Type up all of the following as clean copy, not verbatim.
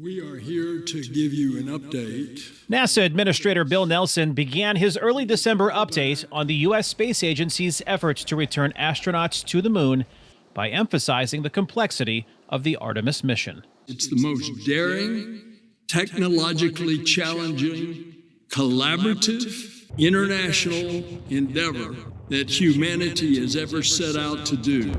We are here to give you an update. NASA Administrator Bill Nelson began his early December update on the U.S. Space Agency's efforts to return astronauts to the moon by emphasizing the complexity of the Artemis mission. It's the most daring, technologically challenging, collaborative, international endeavor that humanity has ever set out to do.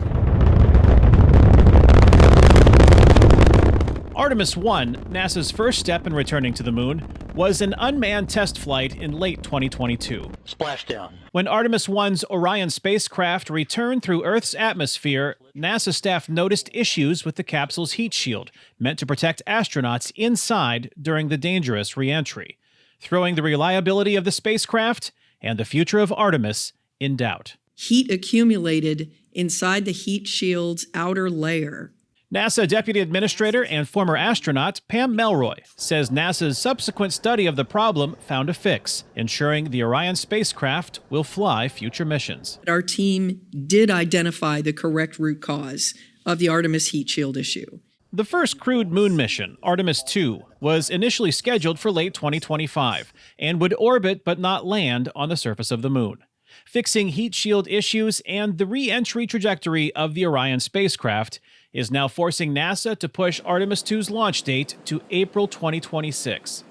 Artemis 1, NASA's first step in returning to the moon, was an unmanned test flight in late 2022. Splashdown. When Artemis 1's Orion spacecraft returned through Earth's atmosphere, NASA staff noticed issues with the capsule's heat shield, meant to protect astronauts inside during the dangerous re-entry, throwing the reliability of the spacecraft and the future of Artemis in doubt. Heat accumulated inside the heat shield's outer layer. NASA Deputy Administrator and former astronaut Pam Melroy says NASA's subsequent study of the problem found a fix, ensuring the Orion spacecraft will fly future missions. Our team did identify the correct root cause of the Artemis heat shield issue. The first crewed moon mission, Artemis 2, was initially scheduled for late 2025 and would orbit but not land on the surface of the moon. Fixing heat shield issues and the re-entry trajectory of the Orion spacecraft is now forcing NASA to push Artemis 2's launch date to April 2026.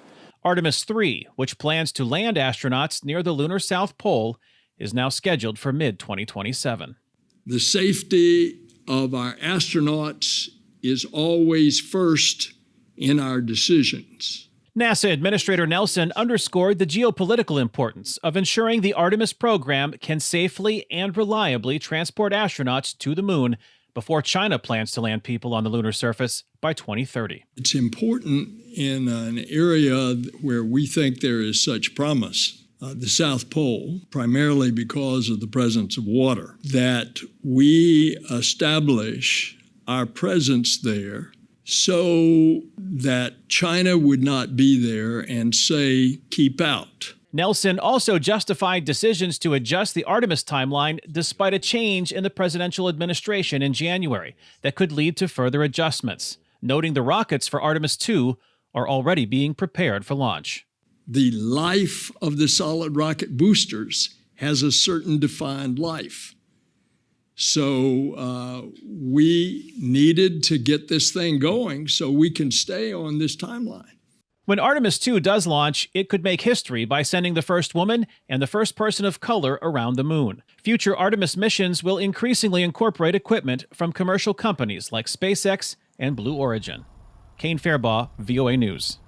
Artemis 3, which plans to land astronauts near the lunar South Pole, is now scheduled for mid-2027. The safety of our astronauts is always first in our decisions. NASA Administrator Nelson underscored the geopolitical importance of ensuring the Artemis program can safely and reliably transport astronauts to the moon before China plans to land people on the lunar surface by 2030. It's important in an area where we think there is such promise, the South Pole, primarily because of the presence of water, that we establish our presence there so that China would not be there and say, keep out. Nelson also justified decisions to adjust the Artemis timeline despite a change in the presidential administration in January that could lead to further adjustments, noting the rockets for Artemis 2 are already being prepared for launch. The life of the solid rocket boosters has a certain defined life. So we needed to get this thing going so we can stay on this timeline. When Artemis 2 does launch, it could make history by sending the first woman and the first person of color around the moon. Future Artemis missions will increasingly incorporate equipment from commercial companies like SpaceX and Blue Origin. Kane, Farabaugh, VOA News.